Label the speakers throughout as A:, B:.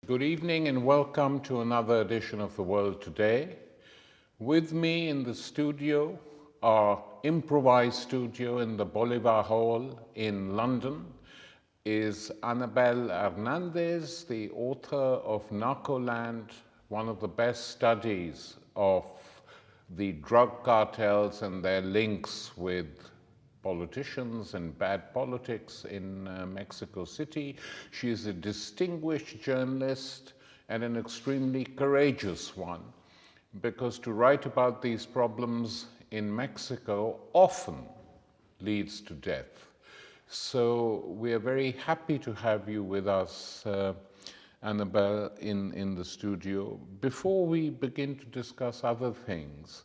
A: Good evening and welcome to another edition of The World Today. With me in the studio, our improvised studio in the Bolivar Hall in London, is Anabel Hernández, the author of Narcoland, one of the best studies of the drug cartels and their links with politicians and bad politics in Mexico City. She is a distinguished journalist and an extremely courageous one, because to write about these problems in Mexico often leads to death. So we are very happy to have you with us, Anabel, in the studio. Before we begin to discuss other things,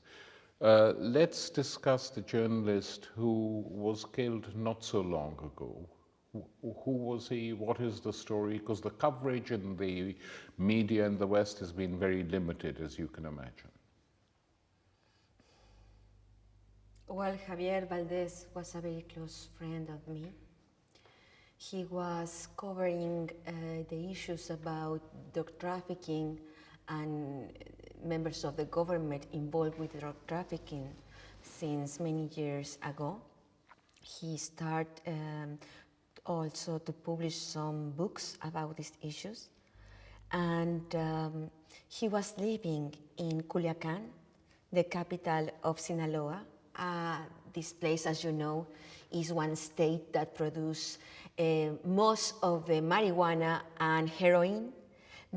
A: let's discuss the journalist who was killed not so long ago. Who was he? What is the story? Because the coverage in the media in the West has been very limited, as you can imagine.
B: Well, Javier Valdez was a very close friend of me. He was covering the issues about drug trafficking and members of the government involved with drug trafficking since many years ago. He started also to publish some books about these issues. And he was living in Culiacan, the capital of Sinaloa. This place, as you know, is one state that produces most of the marijuana and heroin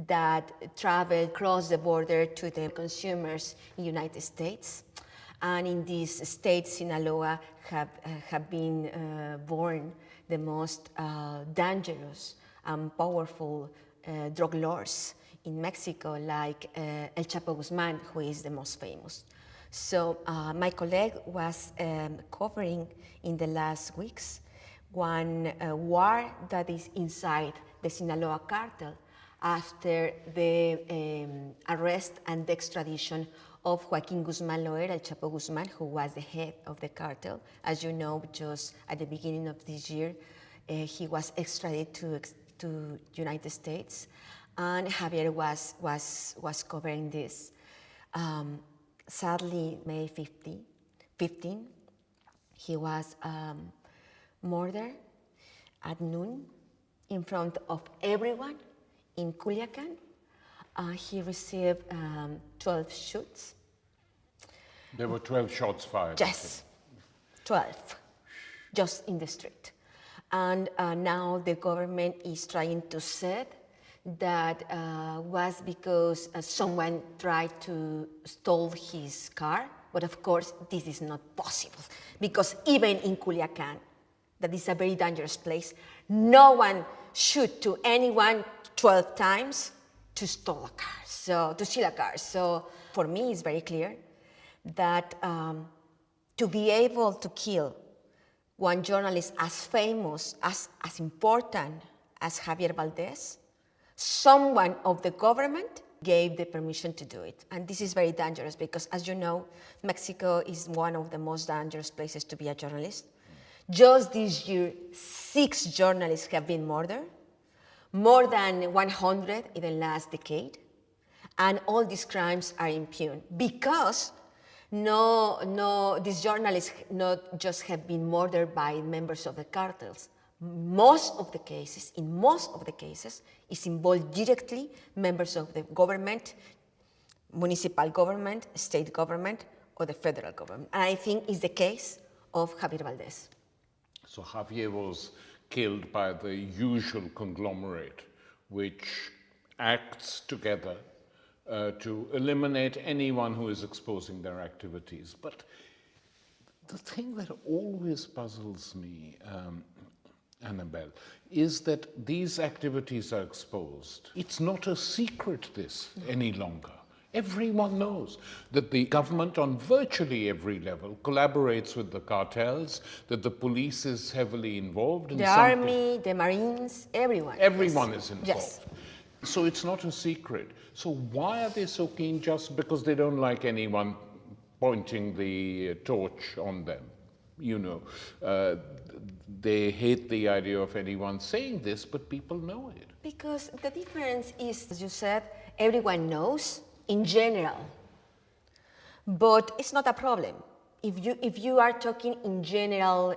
B: that travel across the border to the consumers in the United States. And in this state, Sinaloa have been born the most dangerous and powerful drug lords in Mexico, like El Chapo Guzman, who is the most famous. So my colleague was covering in the last weeks one war that is inside the Sinaloa cartel after the arrest and the extradition of Joaquin Guzman Loera, El Chapo Guzman, who was the head of the cartel. As you know, just at the beginning of this year, he was extradited to United States, and Javier was covering this. Sadly, May 15, he was murdered at noon in front of everyone in Culiacan. He received 12 shots.
A: There were 12 shots fired.
B: Yes, 12, just in the street. And now the government is trying to say that was because someone tried to steal his car. But of course, this is not possible, because even in Culiacan, that is a very dangerous place, no one shoot to anyone 12 times to steal a car. So for me, it's very clear that to be able to kill one journalist as famous, as important as Javier Valdez, someone of the government gave the permission to do it. And this is very dangerous because, as you know, Mexico is one of the most dangerous places to be a journalist. Just this year, 6 journalists have been murdered, more than 100 in the last decade. And all these crimes are impugned because these journalists not just have been murdered by members of the cartels. In most of the cases, is involved directly members of the government, municipal government, state government, or the federal government. And I think it's the case of Javier Valdez.
A: So Javier was killed by the usual conglomerate, which acts together to eliminate anyone who is exposing their activities. But The thing that always puzzles me, Anabel, is that these activities are exposed. It's not a secret, this, any longer. Everyone knows that the government on virtually every level collaborates with the cartels, that the police is heavily involved in
B: the army, the Marines, everyone.
A: Everyone is involved.
B: Yes.
A: So it's not a secret. So why are they so keen just because they don't like anyone pointing the torch on them? You know, they hate the idea of anyone saying this, but people know it.
B: Because the difference is, as you said, everyone knows in general, but it's not a problem. If you are talking in general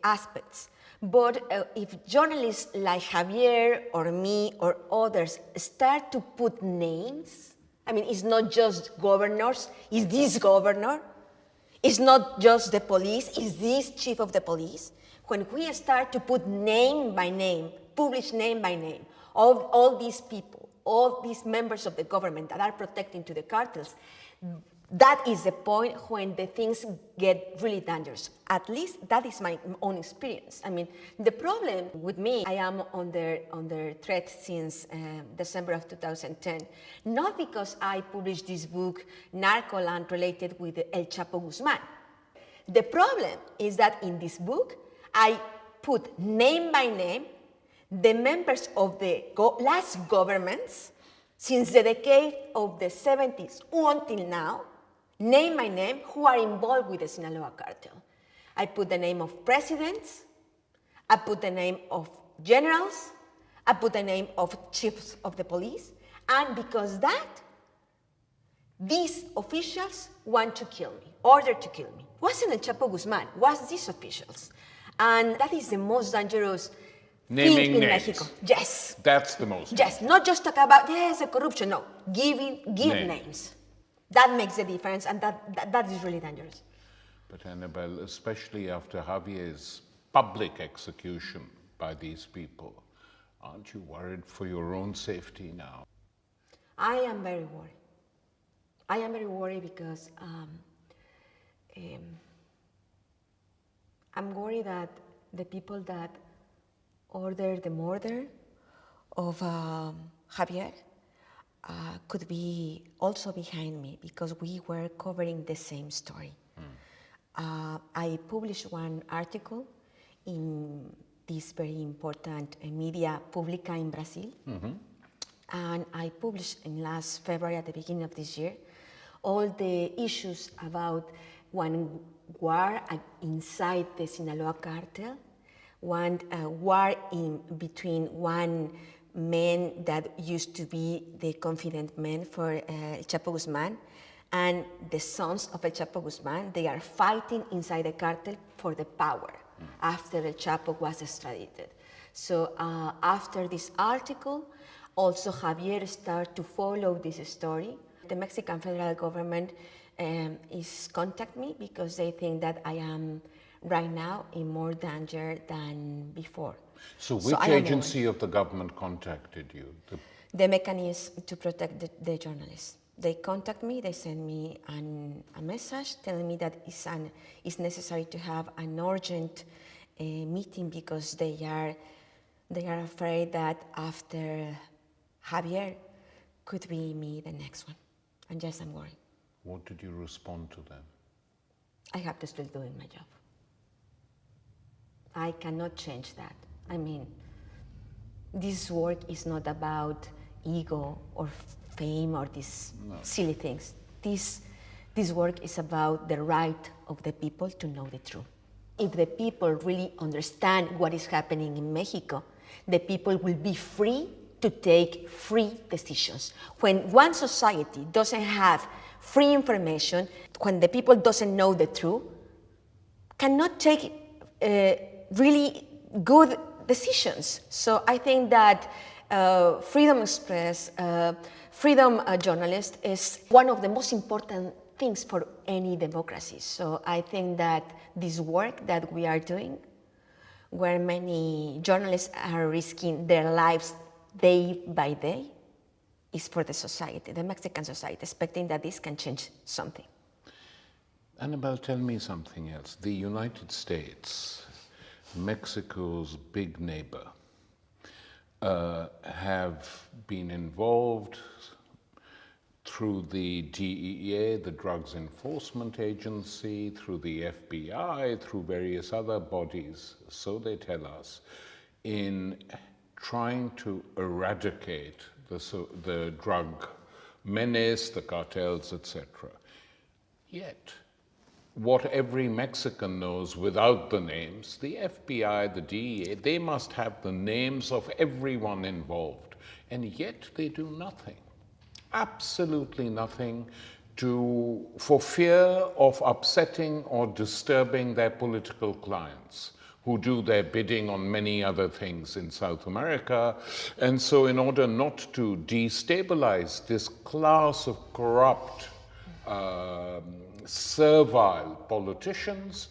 B: aspects, but if journalists like Javier or me or others start to put names, I mean, it's not just governors, it's this governor, it's not just the police, it's this chief of the police. When we start to put name by name, publish name by name, all these people, all these members of the government that are protecting to the cartels, that is the point when the things get really dangerous. At least that is my own experience. I mean, the problem with me, I am under threat since December of 2010, not because I published this book, Narcoland, related with El Chapo Guzman. The problem is that in this book, I put name by name the members of the last governments since the decade of the 70s until now, name by name, who are involved with the Sinaloa cartel. I put the name of presidents, I put the name of generals, I put the name of chiefs of the police, and because that, these officials want to kill me, order to kill me. Wasn't El Chapo Guzman, was these officials. And that is the most dangerous
A: Naming
B: thing in
A: names.
B: Mexico. Yes.
A: That's the most.
B: Yes, not just talk about, yes, the corruption, no. Give names. That makes the difference, and that is really dangerous.
A: But Anabel, especially after Javier's public execution by these people, aren't you worried for your own safety now?
B: I am very worried. I am very worried because I'm worried that the people that ordered the murder of Javier could be also behind me because we were covering the same story. I published one article in this very important media Pública in Brazil, and I published in last February, at the beginning of this year, all the issues about one war inside the Sinaloa cartel, one war in between one man that used to be the confident man for El Chapo Guzman and the sons of El Chapo Guzman. They are fighting inside the cartel for the power after El Chapo was extradited. So after this article, also Javier started to follow this story. The Mexican federal government is contacting me because they think that I am right now in more danger than before.
A: So which agency of the government contacted you?
B: The mechanism to protect the journalists. They contact me, they send me a message telling me that it's necessary to have an urgent meeting because they are afraid that after Javier could be me the next one. And yes, I'm worried.
A: What did you respond to them?
B: I have to still doing my job. I cannot change that. I mean, this work is not about ego or fame or these silly things. This work is about the right of the people to know the truth. If the people really understand what is happening in Mexico, the people will be free to take free decisions. When one society doesn't have free information, when the people doesn't know the truth, cannot take really good decisions. So I think that freedom express, freedom journalist is one of the most important things for any democracy. So I think that this work that we are doing, where many journalists are risking their lives day by day, is for the society, the Mexican society, expecting that this can change something.
A: Annabelle, tell me something else. The United States, Mexico's big neighbor, have been involved through the DEA, the Drugs Enforcement Agency, through the FBI, through various other bodies, so they tell us, in trying to eradicate the drug menace, the cartels, etc. Yet, what every Mexican knows without the names, the FBI, the DEA, they must have the names of everyone involved, and yet they do nothing. Absolutely nothing for fear of upsetting or disturbing their political clients who do their bidding on many other things in South America. And so in order not to destabilize this class of corrupt, servile politicians,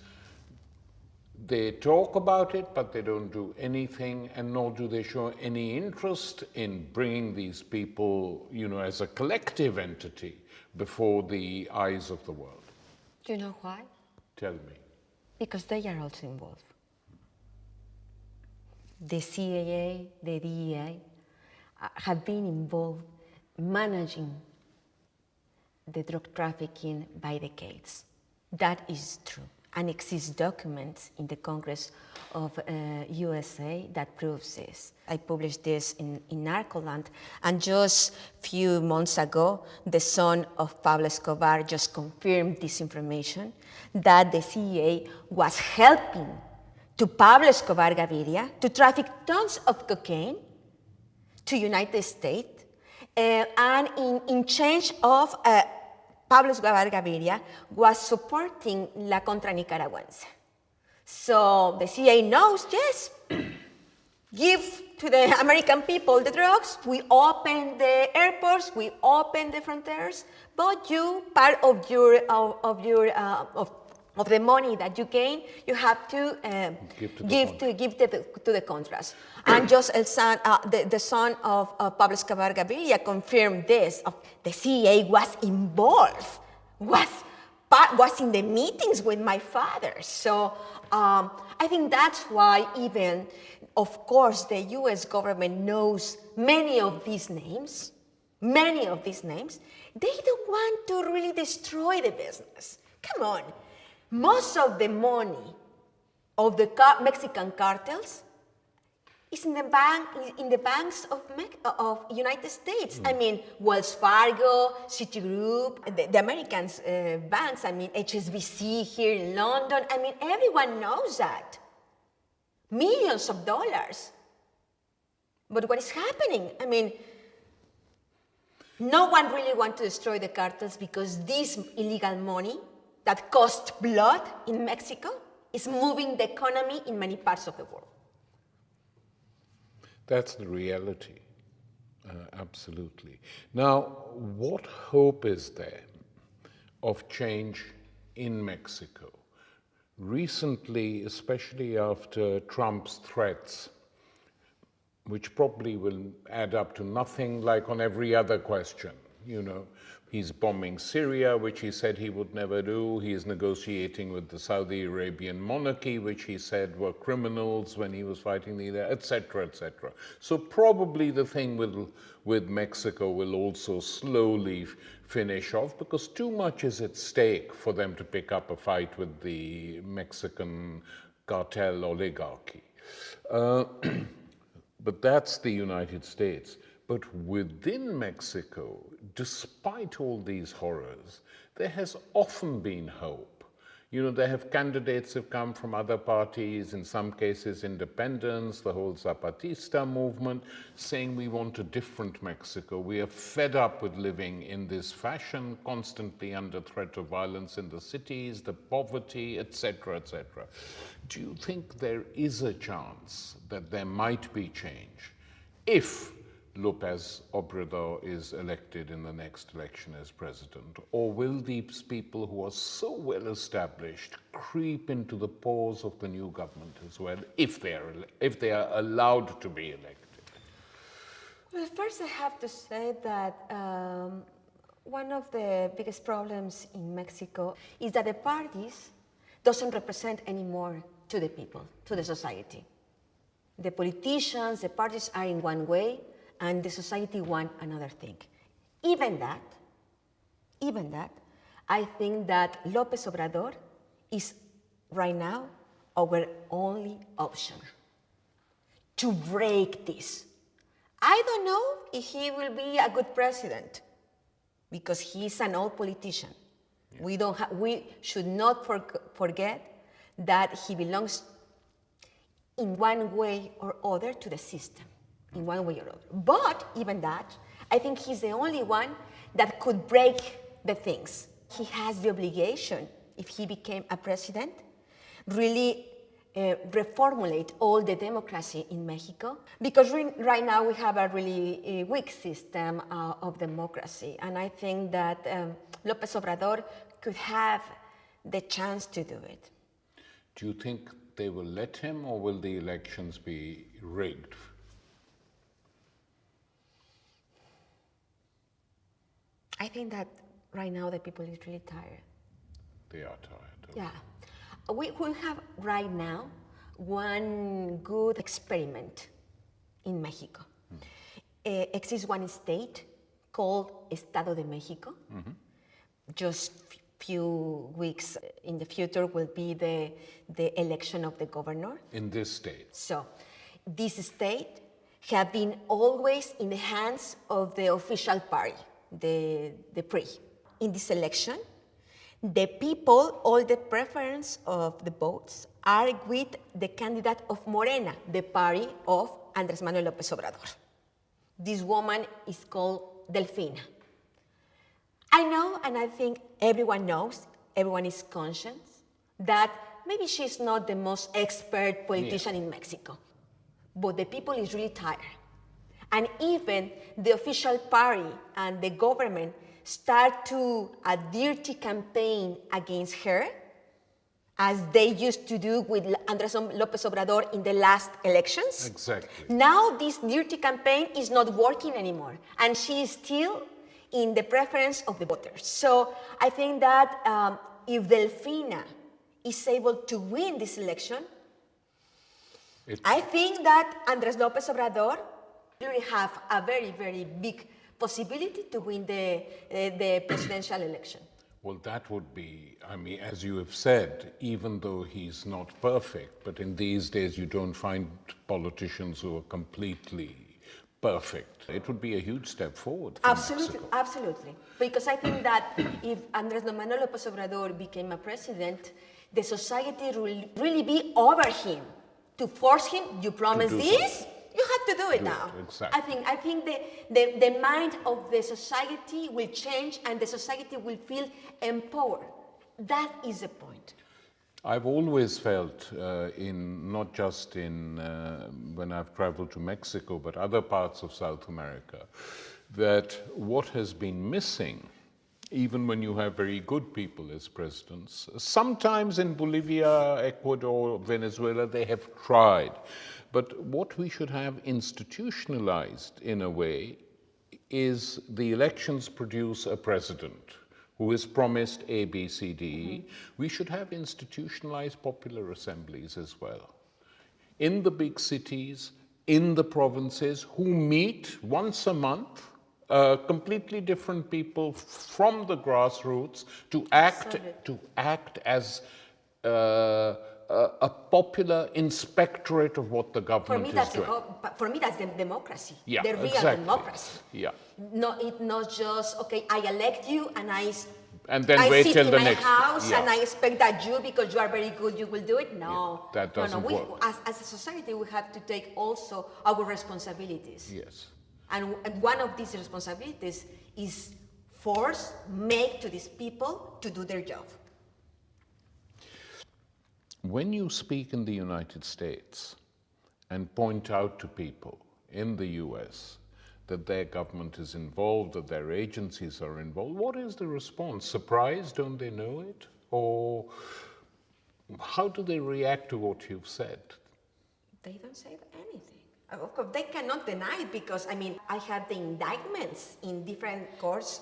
A: they talk about it, but they don't do anything, and nor do they show any interest in bringing these people, as a collective entity before the eyes of the world.
B: Do you know why?
A: Tell me.
B: Because they are also involved. The CIA, the DEA have been involved managing the drug trafficking by decades. That is true. And exists documents in the Congress of USA that proves this. I published this in Narcoland, and just a few months ago, the son of Pablo Escobar just confirmed this information, that the CIA was helping to Pablo Escobar Gaviria to traffic tons of cocaine to United States, and in change of Pablo Escobar Gaviria was supporting La Contra Nicaragüense. So the CIA knows, yes, give to the American people the drugs, we open the airports, we open the frontiers, but you, part of the money that you gain, you have to give to the Contras. And just the son of Pablo Escobar Gaviria confirmed this. The CIA was involved, was in the meetings with my father. So I think that's why even, of course, the US government knows many of these names. They don't want to really destroy the business. Come on. Most of the money of the Mexican cartels is in the banks of United States. I mean, Wells Fargo, Citigroup, the American banks. I mean, HSBC here in London. I mean, everyone knows that. Millions of dollars. But what is happening? I mean, no one really wants to destroy the cartels because this illegal money that costs blood in Mexico is moving the economy in many parts of the world.
A: That's the reality, absolutely. Now, what hope is there of change in Mexico? Recently, especially after Trump's threats, which probably will add up to nothing, like on every other question, He's bombing Syria, which he said he would never do. He is negotiating with the Saudi Arabian monarchy, which he said were criminals when he was fighting the Iraq, etc., etc. So probably the thing with Mexico will also slowly finish off because too much is at stake for them to pick up a fight with the Mexican cartel oligarchy. But that's the United States. But within Mexico, despite all these horrors, there has often been hope. There have candidates who have come from other parties, in some cases independents, the whole Zapatista movement, saying we want a different Mexico. We are fed up with living in this fashion, constantly under threat of violence in the cities, the poverty, etc., etc. Do you think there is a chance that there might be change if López Obrador is elected in the next election as president? Or will these people who are so well established creep into the pores of the new government as well, if they are allowed to be elected?
B: Well, first I have to say that One of the biggest problems in Mexico is that the parties doesn't represent anymore to the people, to the society. The politicians, the parties are in one way, and the society want another thing. Even that, I think that López Obrador is right now our only option to break this. I don't know if he will be a good president because he's an old politician. Yeah. We should not forget that he belongs in one way or other to the system, in one way or other. But even that, I think he's the only one that could break the things. He has the obligation, if he became a president, really reformulate all the democracy in Mexico, because right now we have a really weak system of democracy, and I think that López Obrador could have the chance to do it.
A: Do you think they will let him, or will the elections be rigged?
B: I think that right now the people is really tired.
A: They are tired. Okay.
B: Yeah. We have right now one good experiment in Mexico. Exists one state called Estado de Mexico. Mm-hmm. Just few weeks in the future will be the election of the governor.
A: In this state.
B: So this state have been always in the hands of the official party, the PRI. In this election, the people, all the preference of the votes are with the candidate of Morena, the party of Andrés Manuel López Obrador. This woman is called Delfina. I know, and I think everyone knows, everyone is conscious, that maybe she's not the most expert politician in Mexico, but the people is really tired. And even the official party and the government start to a dirty campaign against her, as they used to do with Andrés López Obrador in the last elections.
A: Exactly.
B: Now this dirty campaign is not working anymore, and she is still in the preference of the voters. So I think that if Delfina is able to win this election, I think that Andrés López Obrador really have a very, very big possibility to win the presidential election.
A: Well, that would be, I mean, as you have said, even though he's not perfect, but in these days you don't find politicians who are completely perfect. It would be a huge step forward for Mexico.
B: Absolutely. Because I think that if Andrés Manuel López Obrador became a president, the society will really be over him to force him, you promise this? You have to do it now.
A: Exactly.
B: I think the mind of the society will change and the society will feel empowered. That is the point.
A: I've always felt, not just in when I've traveled to Mexico, but other parts of South America, that what has been missing, even when you have very good people as presidents, sometimes in Bolivia, Ecuador, Venezuela, they have tried. But what we should have institutionalized in a way is the elections produce a president who is promised A, B, C, D, E. Mm-hmm. We should have institutionalized popular assemblies as well. In the big cities, in the provinces, who meet once a month, completely different people from the grassroots to act as a popular inspectorate of what the government is doing.
B: For me, that's the democracy.
A: Yeah,
B: the real democracy.
A: Yeah.
B: No, it's not just, okay, I elect you and I
A: wait till the next.
B: I sit in my house and I expect that you, because you are very good, you will do it. No.
A: Yeah, that doesn't work.
B: As a society, we have to take also our responsibilities.
A: Yes.
B: And one of these responsibilities is make to these people to do their job.
A: When you speak in the United States and point out to people in the US that their government is involved, that their agencies are involved, what is the response? Surprise? Don't they know it? Or how do they react to what you've said?
B: They don't say anything. Of course, they cannot deny it because, I mean, I have the indictments in different courts,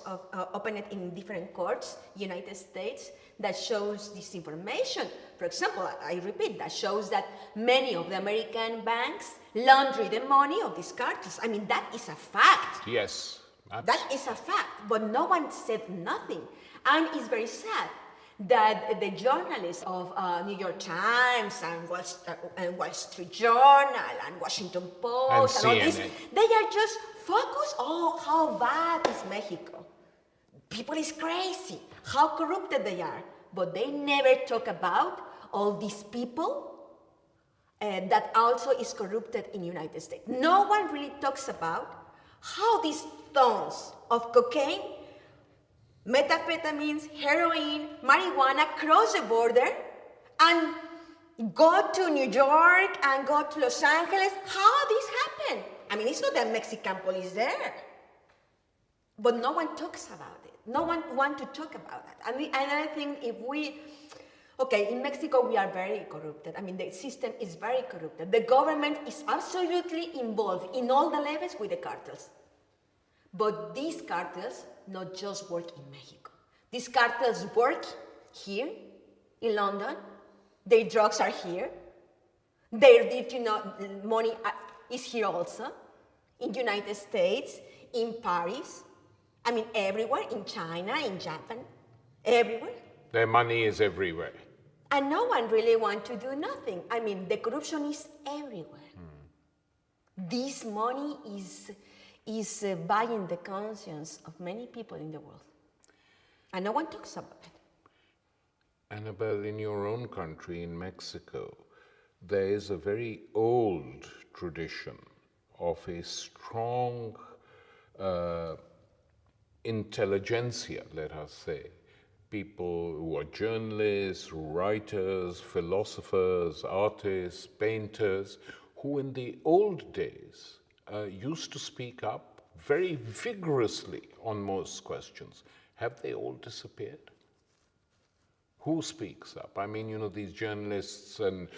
B: opened in different courts, United States, that shows this information. For example, I repeat, that shows that many of the American banks laundry the money of these cartels. I mean, that is a fact.
A: Yes.
B: That is a fact, but no one said nothing. And it's very sad that the journalists of New York Times and Wall Street Journal and Washington Post and all this, they are just focused on how bad is Mexico. People is crazy, how corrupted they are, but they never talk about all these people that also is corrupted in the United States. No one really talks about how these tons of cocaine, methamphetamines, heroin, marijuana cross the border and go to New York and go to Los Angeles. How this happened? I mean, it's not that Mexican police there, but no one talks about it. No one wants to talk about that. And I think if we, okay, in Mexico we are very corrupted. I mean, the system is very corrupted. The government is absolutely involved in all the levels with the cartels. But these cartels not just work in Mexico. These cartels work here in London. Their drugs are here. Their dirty money is here also. In the United States, in Paris, I mean everywhere, in China, in Japan, everywhere.
A: Their money is everywhere.
B: And no one really wants to do nothing. I mean, the corruption is everywhere. This money is buying the conscience of many people in the world. And no one talks about it.
A: Anabel, in your own country, in Mexico, there is a very old tradition of a strong intelligentsia, let us say. People who are journalists, writers, philosophers, artists, painters, who in the old days used to speak up very vigorously on most questions. Have they all disappeared? Who speaks up? I mean, you know, these journalists and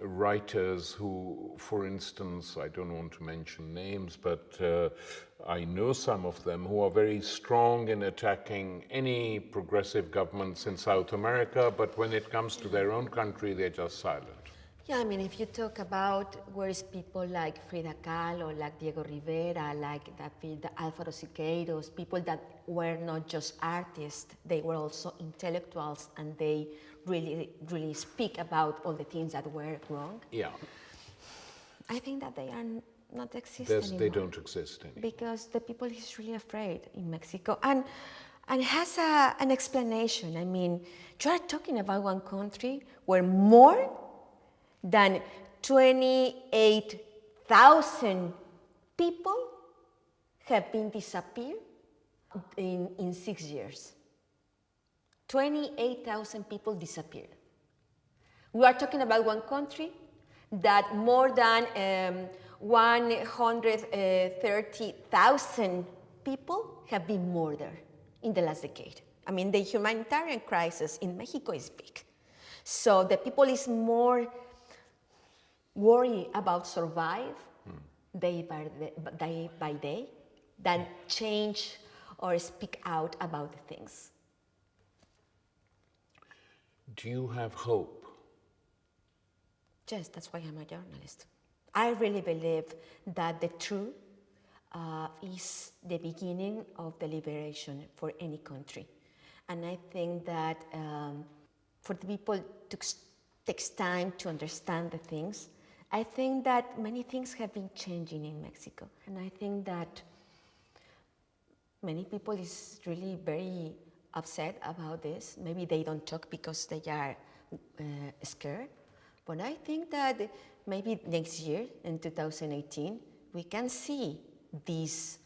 A: writers who, for instance, I don't want to mention names, but I know some of them who are very strong in attacking any progressive governments in South America, but when it comes to their own country, they're just silent.
B: Yeah, I mean, if you talk about where's people like Frida Kahlo, or like Diego Rivera, like the Alvaro Siqueiros, people that were not just artists, they were also intellectuals, and they really speak about all the things that were wrong.
A: Yeah.
B: I think that they are not existing anymore.
A: They don't exist anymore.
B: Because the people is really afraid in Mexico. And it has an explanation. I mean, you are talking about one country where more than 28,000 people have been disappeared in 6 years. 28,000 people disappeared. We are talking about one country that more than 130,000 people have been murdered in the last decade. I mean, the humanitarian crisis in Mexico is big. So the people is more worry about survive day by day than change or speak out about the things.
A: Do you have hope?
B: Yes, that's why I'm a journalist. I really believe that the truth is the beginning of the liberation for any country. And I think that for the people takes time to understand the things. I think that many things have been changing in Mexico, and I think that many people is really very upset about this. Maybe they don't talk because they are scared, but I think that maybe next year, in 2018, we can see this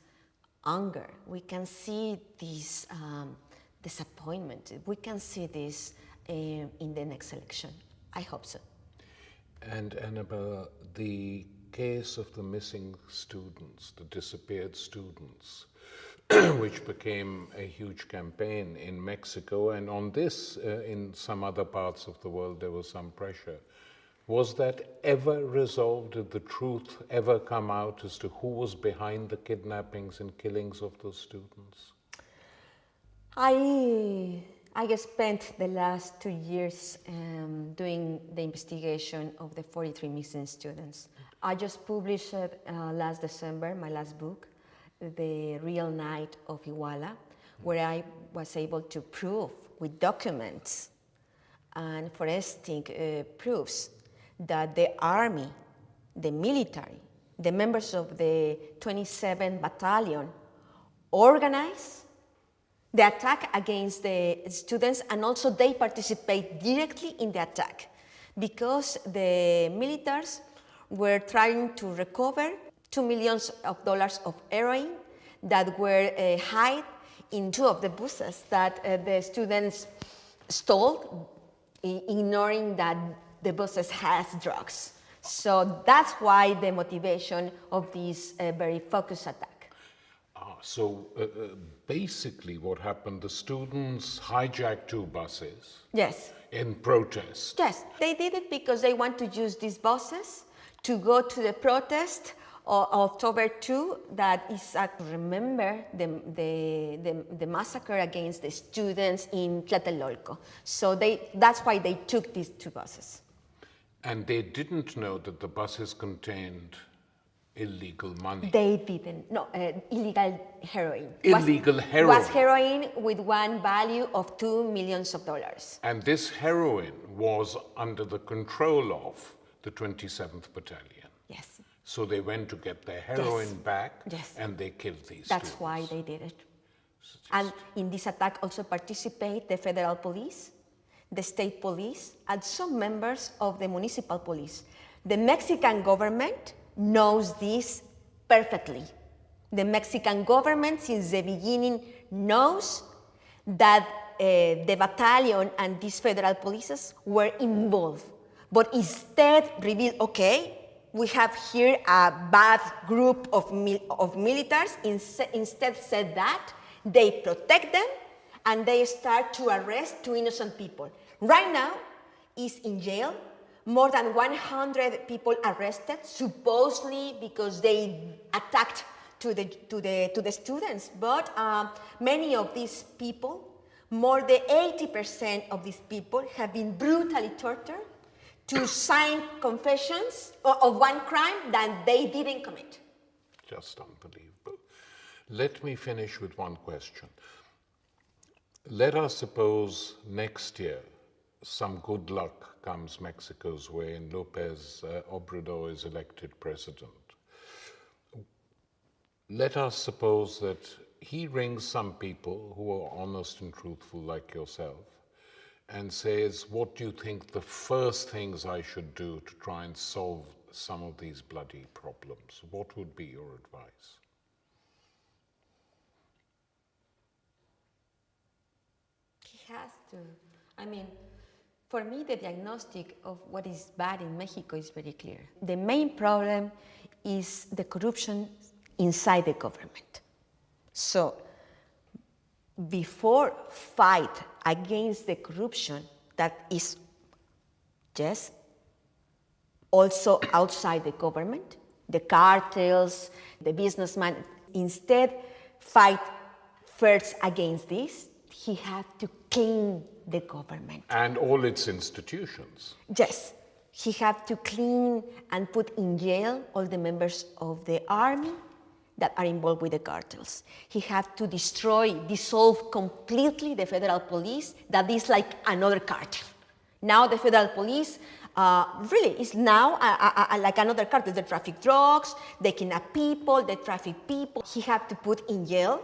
B: anger, we can see this disappointment, we can see this in the next election. I hope so.
A: And Anabel, the case of the missing students, the disappeared students, which became a huge campaign in Mexico, and on this, in some other parts of the world, there was some pressure. Was that ever resolved? Did the truth ever come out as to who was behind the kidnappings and killings of those students?
B: I spent the last 2 years doing the investigation of the 43 missing students. I just published last December my last book, The Real Night of Iguala, where I was able to prove with documents and forensic proofs that the army, the military, the members of the 27th Battalion organized the attack against the students, and also they participate directly in the attack because the militaries were trying to recover $2 million of heroin that were hid in 2 of the buses that the students stole, ignoring that the buses has drugs. So that's why the motivation of this very focused attack.
A: So basically what happened, the students hijacked 2 buses.
B: Yes.
A: In protest.
B: Yes, they did it because they want to use these buses to go to the protest of October 2, that is to remember the massacre against the students in Tlatelolco. So that's why they took these 2 buses.
A: And they didn't know that the buses contained illegal money.
B: They didn't. No, illegal heroin.
A: Illegal heroin.
B: Was heroin with one value of $2 million.
A: And this heroin was under the control of the 27th Battalion.
B: Yes.
A: So they went to get their heroin back, and they killed these
B: That's
A: students.
B: why they did it. And in this attack also participate the federal police, the state police, and some members of the municipal police. The Mexican government knows this perfectly. The Mexican government, since the beginning, knows that the battalion and these federal polices were involved, but instead revealed, okay, we have here a bad group of militaries. Instead said that they protect them and they start to arrest 2 innocent people. Right now, is in jail. More than 100 people arrested, supposedly because they attacked to the students. But many of these people, more than 80% of these people, have been brutally tortured to sign confessions of one crime that they didn't commit.
A: Just unbelievable. Let me finish with one question. Let us suppose next year some good luck comes Mexico's way and López Obrador is elected president. Let us suppose that he rings some people who are honest and truthful like yourself and says, what do you think the first things I should do to try and solve some of these bloody problems? What would be your advice?
B: He has to. I mean, for me, the diagnostic of what is bad in Mexico is very clear. The main problem is the corruption inside the government. So, before fight against the corruption that is just also outside the government, the cartels, the businessmen, instead fight first against this, he had to clean the government.
A: And all its institutions.
B: Yes. He had to clean and put in jail all the members of the army that are involved with the cartels. He had to dissolve completely the federal police that is like another cartel. Now the federal police really is now like another cartel. They traffic drugs, they kidnap people, they traffic people. He had to put in jail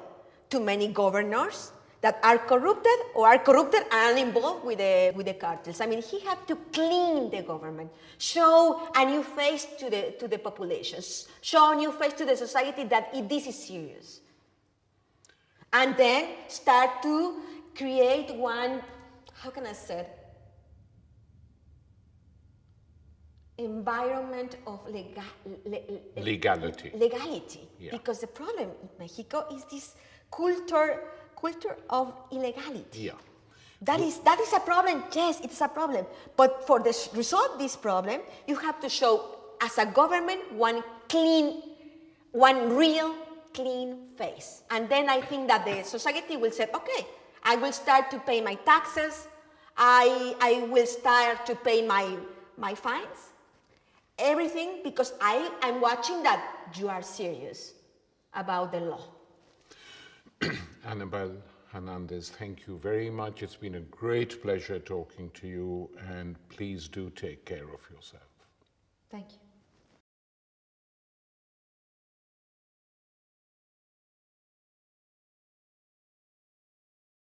B: too many governors that are corrupted and involved with the cartels. I mean, he had to clean the government, show a new face to the population, show a new face to the society that this is serious. And then start to create one, how can I say it? Environment of
A: legality.
B: Yeah. Because the problem in Mexico is this culture of illegality.
A: Yeah.
B: That is a problem. Yes, it's a problem. But for resolve this problem, you have to show, as a government, one real clean face. And then I think that the society will say, okay, I will start to pay my taxes. I will start to pay my fines. Everything, because I'm watching that you are serious about the law.
A: Anabel Hernández, thank you very much. It's been a great pleasure talking to you, and please do take care of yourself.
B: Thank you.